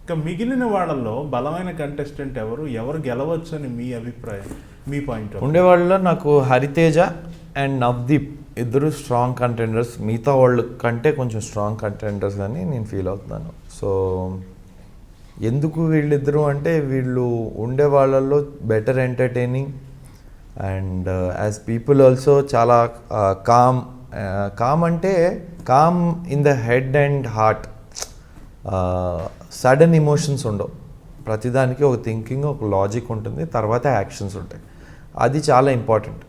ఇక మిగిలిన వాళ్ళల్లో బలమైన కంటెస్టెంట్ ఎవరు గెలవచ్చు అని మీ అభిప్రాయం, మీ పాయింట్? ఉండేవాళ్ళలో నాకు హరితేజ అండ్ నవదీప్ ఇద్దరు స్ట్రాంగ్ కంటెండర్స్, మిగతా వాళ్ళ కంటే కొంచెం స్ట్రాంగ్ కంటెండర్స్ అని నేను ఫీల్ అవుతున్నాను. సో ఎందుకు వీళ్ళిద్దరూ అంటే వీళ్ళు ఉండే వాళ్ళల్లో better entertaining and as people also చాలా కామ్ అంటే calm in the head and heart. Sudden emotions ఉండవు, ప్రతిదానికి ఒక థింకింగ్, ఒక లాజిక్ ఉంటుంది, తర్వాత యాక్షన్స్ ఉంటాయి. అది చాలా ఇంపార్టెంట్.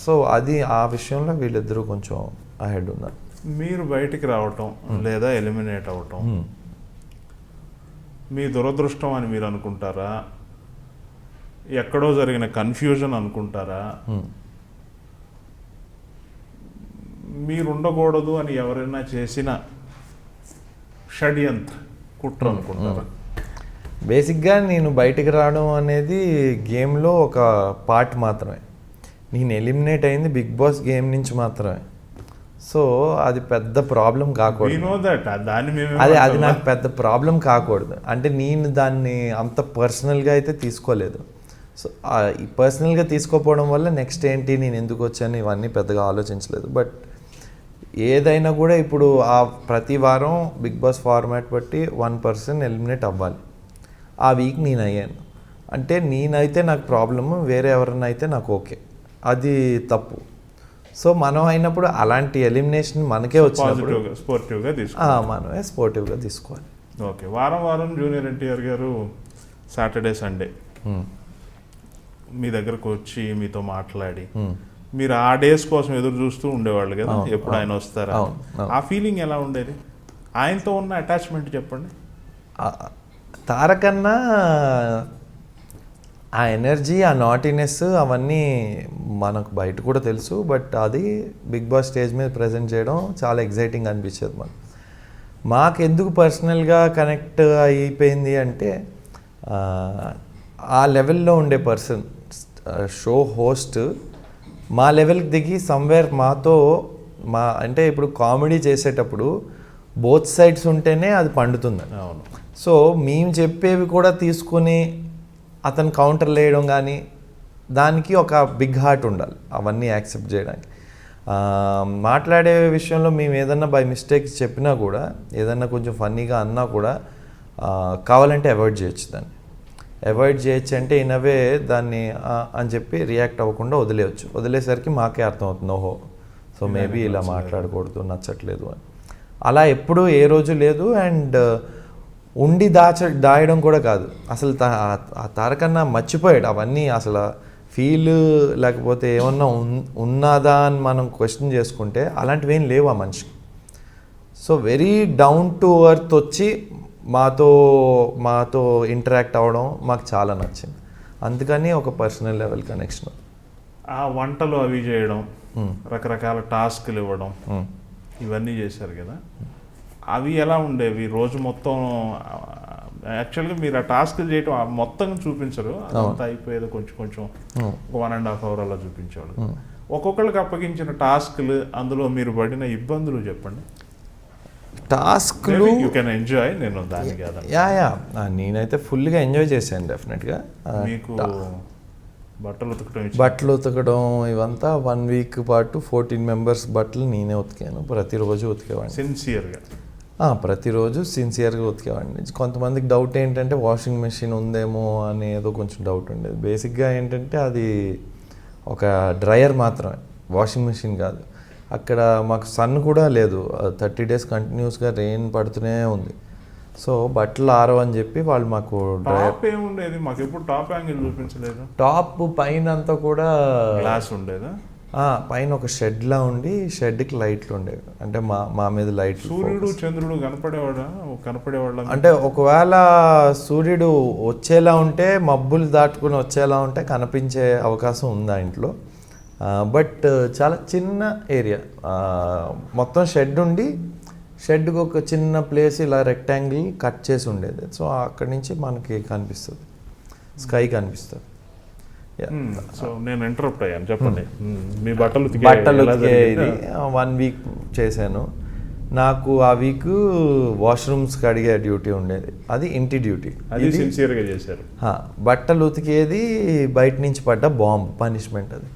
సో అది ఆ విషయంలో వీళ్ళిద్దరూ కొంచెం అహెడ్ ఉన్నారు. మీరు బయటికి రావటం లేదా ఎలిమినేట్ అవ్వటం మీ దురదృష్టం అని మీరు అనుకుంటారా, ఎక్కడో జరిగిన కన్ఫ్యూజన్ అనుకుంటారా, మీరు ఉండకూడదు అని ఎవరైనా చేసిన షడ్యంత్ర కుట్ర అనుకుంటారా? బేసిక్గా నేను బయటికి రావడం అనేది గేమ్లో ఒక పార్ట్ మాత్రమే. నేను ఎలిమినేట్ అయింది బిగ్ బాస్ గేమ్ నుంచి మాత్రమే. సో అది పెద్ద ప్రాబ్లం కాకూడదు. అది నాకు పెద్ద ప్రాబ్లం కాకూడదు. అంటే నేను దాన్ని అంత పర్సనల్గా అయితే తీసుకోలేదు. సో పర్సనల్గా తీసుకోపోవడం వల్ల నెక్స్ట్ ఏంటి, నేను ఎందుకు వచ్చాను ఇవన్నీ పెద్దగా ఆలోచించలేదు. బట్ ఏదైనా కూడా ఇప్పుడు ఆ ప్రతి వారం బిగ్ బాస్ ఫార్మాట్ బట్టి 1 ఎలిమినేట్ అవ్వాలి. ఆ వీక్ నేను అయ్యాను అంటే నేనైతే నాకు ప్రాబ్లము, వేరే ఎవరైనా అయితే నాకు ఓకే, అది తప్పు. సో మనం అయినప్పుడు అలాంటి ఎలిమినేషన్ మనకే వచ్చినప్పుడు మనమే స్పోర్టివ్గా తీసుకోవాలి. ఓకే, వారం జూనియర్ ఎన్టీఆర్ గారు సాటర్డే సండే మీ దగ్గరకు వచ్చి మీతో మాట్లాడి మీరు ఆ డేస్ కోసం ఎదురు చూస్తూ ఉండేవాళ్ళు కదా, ఎప్పుడు ఆయన వస్తారా? ఆ ఫీలింగ్ ఎలా ఉండేది? ఆయనతో ఉన్న అటాచ్మెంట్ చెప్పండి. తారకన్నా ఆ ఎనర్జీ, ఆ నాటినెస్ అవన్నీ మనకు బయట కూడా తెలుసు. బట్ అది బిగ్ బాస్ స్టేజ్ మీద ప్రజెంట్ చేయడం చాలా ఎగ్జైటింగ్ అనిపించేది మనకు. మాకెందుకు పర్సనల్గా కనెక్ట్ అయిపోయింది అంటే ఆ లెవెల్లో ఉండే పర్సన్, షో హోస్ట్ మా లెవెల్కి దిగి సమ్వేర్ మాతో అంటే ఇప్పుడు కామెడీ చేసేటప్పుడు బోత్ సైడ్స్ ఉంటేనే అది పండుతుంది. అవును. సో మేము చెప్పేవి కూడా తీసుకుని అతను కౌంటర్ వేయడం కానీ, దానికి ఒక బిగ్ హార్ట్ ఉండాలి అవన్నీ యాక్సెప్ట్ చేయడానికి. మాట్లాడే విషయంలో మేము ఏదన్నా బై మిస్టేక్స్ చెప్పినా కూడా, ఏదన్నా కొంచెం ఫన్నీగా అన్నా కూడా కావాలంటే అవాయిడ్ చేయొచ్చు. దాన్ని అవాయిడ్ చేయొచ్చు అంటే ఇనవే దాన్ని అని చెప్పి రియాక్ట్ అవ్వకుండా వదిలేయచ్చు. వదిలేసరికి మాకే అర్థమవుతుంది, ఓహో సో మేబీ ఇలా మాట్లాడకూడదు, నచ్చట్లేదు అని. అలా ఎప్పుడూ ఏ రోజు లేదు. అండ్ ఉండి దాయడం కూడా కాదు, అసలు తారకన్నా మర్చిపోయాడు అవన్నీ. అసలు ఫీల్ లేకపోతే ఏమన్నా ఉన్నదా అని మనం క్వశ్చన్ చేసుకుంటే అలాంటివి ఏం లేవు ఆ మనిషికి. So very down to earth వచ్చి మాతో ఇంటరాక్ట్ అవ్వడం మాకు చాలా నచ్చింది. అందుకని ఒక పర్సనల్ లెవెల్ కనెక్షన్. ఆ వంటలు అవి చేయడం, రకరకాల టాస్క్లు ఇవ్వడం, ఇవన్నీ చేశారు కదా, అవి ఎలా ఉండేవి రోజు మొత్తం? యాక్చువల్గా మీరు ఆ టాస్క్ చేయటం మొత్తం చూపించరు, అదంతా అయిపోయేది కొంచెం 1.5 hour అలా చూపించేవాళ్ళు. ఒక్కొక్కరికి అప్పగించిన టాస్క్లు, అందులో మీరు పడిన ఇబ్బందులు చెప్పండి. టాస్క్లు ఎంజాయ్, నేను దానికి నేనైతే ఫుల్గా ఎంజాయ్ చేశాను డెఫినెట్గా. మీకు బట్టలు ఉతకడం ఇవంతా 1 week పాటు 14 members బట్టలు నేనే ఉతికాను. ప్రతిరోజు ఉతికేవాడిని సిన్సియర్గా, ప్రతిరోజు సిన్సియర్గా ఉతికేవాడిని. కొంతమందికి డౌట్ ఏంటంటే వాషింగ్ మెషిన్ ఉందేమో అని ఏదో కొంచెం డౌట్ ఉండేది. బేసిక్గా ఏంటంటే అది ఒక డ్రయర్ మాత్రమే, వాషింగ్ మెషిన్ కాదు. అక్కడ మాకు సన్ కూడా లేదు, 30 days కంటిన్యూస్గా రెయిన్ పడుతూనే ఉంది. సో బట్టలు ఆరవని చెప్పి వాళ్ళు మాకు టాప్ ఏముండేది, మాకు ఎప్పుడు టాప్ యాంగిల్ చూపించలేదు. టాప్ పైన అంతా కూడా గ్లాస్ ఉండేదా? పైన ఒక షెడ్లా ఉండి, షెడ్కి లైట్లు ఉండేవి. అంటే మా మీద లైట్లు. సూర్యుడు చంద్రుడు కనపడేవాళ్ళ అంటే ఒకవేళ సూర్యుడు వచ్చేలా ఉంటే, మబ్బులు దాటుకుని వచ్చేలా ఉంటే కనిపించే అవకాశం ఉంది ఆ ఇంట్లో. బట్ చాలా చిన్న ఏరియా, మొత్తం షెడ్ ఉండి, షెడ్కి ఒక చిన్న ప్లేస్ ఇలా రెక్టాంగిల్ కట్ చేసి ఉండేది. సో అక్కడి నుంచి మనకి కనిపిస్తుంది, స్కై కనిపిస్తుంది. సో నేను ఇంటరప్ట్ అయ్యాను, చెప్పండి. మీ బట్టలు ఇది 1 week చేశాను. నాకు ఆ వీక్ వాష్రూమ్స్కి అడిగే డ్యూటీ ఉండేది, అది ఇంటి డ్యూటీ. అది సిన్సియర్గా చేశారు. బట్టలు ఉతికేది బయట నుంచి పడ్డ బాంబు పనిష్మెంట్ అది.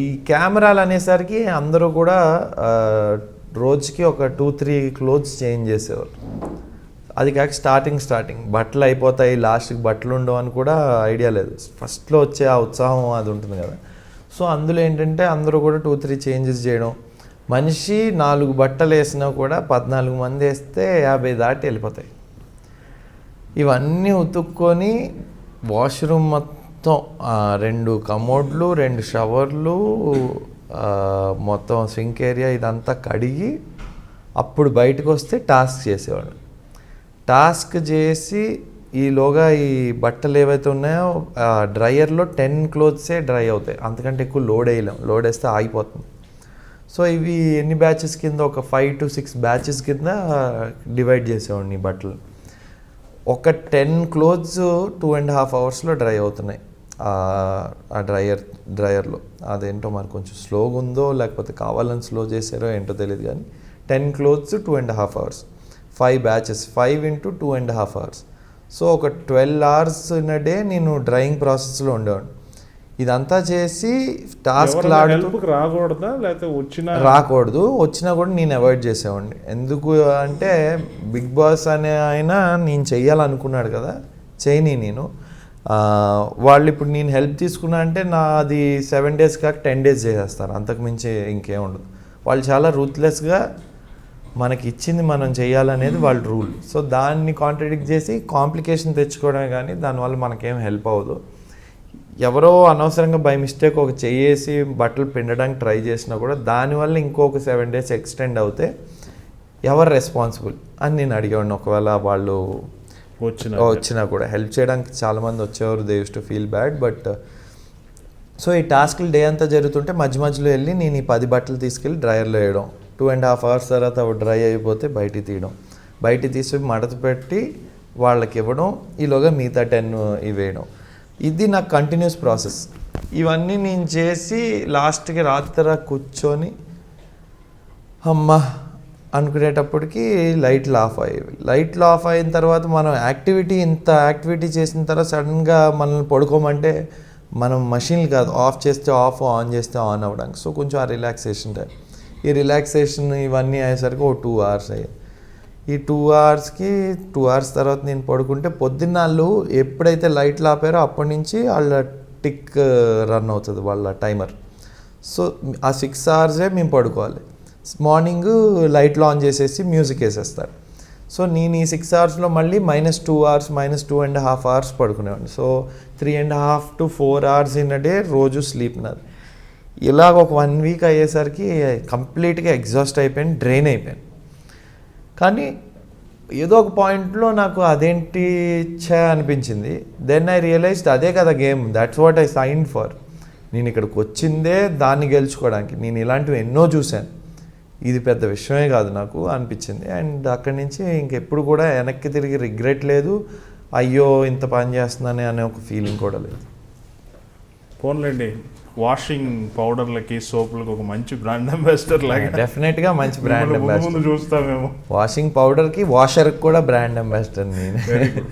ఈ కెమెరాలు అనేసరికి అందరూ కూడా రోజుకి ఒక 2-3 క్లోత్స్ చేంజ్ చేసేవారు. అది కాక స్టార్టింగ్ బట్టలు అయిపోతాయి, లాస్ట్కి బట్టలు ఉండవు అని కూడా ఐడియా లేదు. ఫస్ట్లో వచ్చే ఆ ఉత్సాహం అది ఉంటుంది కదా. సో అందులో ఏంటంటే అందరూ కూడా 2-3 చేంజెస్ చేయడం. మనిషి 4 బట్టలు వేసినా కూడా 14 మంది వేస్తే 50 దాటి వెళ్ళిపోతాయి. ఇవన్నీ ఉతుక్కొని వాష్రూమ్ మొత్తం 2 కమోడ్లు, 2 షవర్లు, మొత్తం సింక్ ఏరియా ఇదంతా కడిగి అప్పుడు బయటకు వస్తే టాస్క్ చేసేవాడు. టాస్క్ చేసి ఈలోగా ఈ బట్టలు ఏవైతే ఉన్నాయో డ్రయర్లో 10 క్లోత్సే డ్రై అవుతాయి, అంతకంటే ఎక్కువ లోడ్ వేయలేం, లోడ్ వేస్తే ఆగిపోతుంది. సో ఇవి ఎన్ని బ్యాచెస్ కింద, ఒక 5 to 6 బ్యాచెస్ కింద డివైడ్ చేసేవాడిని బట్టలు. ఒక 10 క్లోత్స్ 2.5 అవర్స్లో డ్రై అవుతున్నాయి ఆ డ్రయర్లో. అదేంటో మరి కొంచెం స్లోగా ఉందో లేకపోతే కావాలని స్లో చేశారో ఏంటో తెలియదు, కానీ 10 clothes 2.5 hours, 5 batches, 5 into 2.5 hours. So ఒక 12 hours ఇన్ అ డే నేను డ్రైయింగ్ ప్రాసెస్లో ఉండేవాడిని. ఇదంతా చేసి టాస్క్ రాకూడదా, లేకపోతే రాకూడదు, వచ్చినా కూడా నేను అవాయిడ్ చేసేవాడిని. ఎందుకు అంటే బిగ్ బాస్ అనే ఆయన నేను చెయ్యాలనుకున్నాడు కదా, చేయని నేను. వాళ్ళు ఇప్పుడు నేను హెల్ప్ తీసుకున్నా అంటే నాది 7 days కాక 10 days చేసేస్తారు, అంతకుమించి ఇంకేం ఉండదు. వాళ్ళు చాలా రూత్లెస్గా మనకి ఇచ్చింది మనం చేయాలనేది వాళ్ళ రూల్. సో దాన్ని కాంట్రడిక్ట్ చేసి కాంప్లికేషన్ తెచ్చుకోవడమే, కానీ దానివల్ల మనకేం హెల్ప్ అవ్వదు. ఎవరో అనవసరంగా బై మిస్టేక్ ఒక చెయ్యేసి బట్టలు పిండడానికి ట్రై చేసినా కూడా దానివల్ల ఇంకొక 7 days ఎక్స్టెండ్ అవుతే ఎవరు రెస్పాన్సిబుల్ అని నేను అడిగేవాడిని. ఒకవేళ వాళ్ళు వచ్చినా కూడా హెల్ప్ చేయడానికి చాలామంది వచ్చేవారు, they use to feel bad. But so ఈ టాస్క్లు డే అంతా జరుగుతుంటే మధ్యలో వెళ్ళి నేను ఈ 10 బట్టలు తీసుకెళ్ళి డ్రైయర్లో వేయడం, 2.5 hours తర్వాత అవి డ్రై అయిపోతే బయటికి తీయడం, బయటికి తీసి మడత పెట్టి వాళ్ళకి ఇవ్వడం, ఈలోగా మిగతా 10 ఇవి వేయడం. ఇది నాకు కంటిన్యూస్ ప్రాసెస్. ఇవన్నీ నేను చేసి లాస్ట్కి రాత్రి కూర్చొని అమ్మా అనుకునేటప్పటికి లైట్లు ఆఫ్ అయ్యేవి. లైట్లు ఆఫ్ అయిన తర్వాత మనం ఇంత యాక్టివిటీ చేసిన తర్వాత సడన్గా మనల్ని పడుకోమంటే మనం మషిన్లు కాదు, ఆఫ్ చేస్తే ఆఫ్, ఆన్ చేస్తే ఆన్ అవ్వడానికి. సో కొంచెం ఆ రిలాక్సేషన్ టైం, ఈ రిలాక్సేషన్ ఇవన్నీ అయ్యేసరికి ఒక 2 hours అయ్యాయి. ఈ 2 hoursకి 2 hours తర్వాత నేను పడుకుంటే పొద్దున్న వాళ్ళు ఎప్పుడైతే లైట్లు ఆపారో అప్పటి నుంచి వాళ్ళ టిక్ రన్ అవుతుంది, వాళ్ళ టైమర్. సో ఆ 6 hours మేము పడుకోవాలి. మార్నింగ్ లైట్లు ఆన్ చేసేసి మ్యూజిక్ వేసేస్తారు. సో నేను ఈ 6 hoursలో మళ్ళీ -2 hours, -2.5 hours పడుకునేవాడిని. So 3.5 to 4 hours in a day రోజు స్లీప్ నాది. ఇలాగ ఒక 1 week అయ్యేసరికి కంప్లీట్గా ఎగ్జాస్ట్ అయిపోయాను, డ్రైన్ అయిపోయాను. కానీ ఏదో ఒక పాయింట్లో నాకు అదేంటి అనిపించింది. దెన్ ఐ రియలైజ్డ్ అదే కదా game, that's what I signed for. నేను ఇక్కడికి వచ్చిందే దాన్ని గెలుచుకోవడానికి. నేను ఇలాంటివి ఎన్నో చూశాను, ఇది పెద్ద విషయమే కాదు నాకు అనిపించింది. అండ్ అక్కడి నుంచి ఇంకెప్పుడు కూడా వెనక్కి తిరిగి రిగ్రెట్ లేదు, అయ్యో ఇంత పని చేస్తున్నానే అనే ఒక ఫీలింగ్ కూడా లేదు. పోన్లేండి, వాషింగ్ పౌడర్లకి సోపులకి ఒక మంచి బ్రాండ్ అంబాసిడర్ లాగా డెఫినెట్గా మంచి బ్రాండ్ అంబాసిడర్ చూస్తామేమో. వాషింగ్ పౌడర్కి వాషర్కి కూడా బ్రాండ్ అంబాసిడర్ నేను.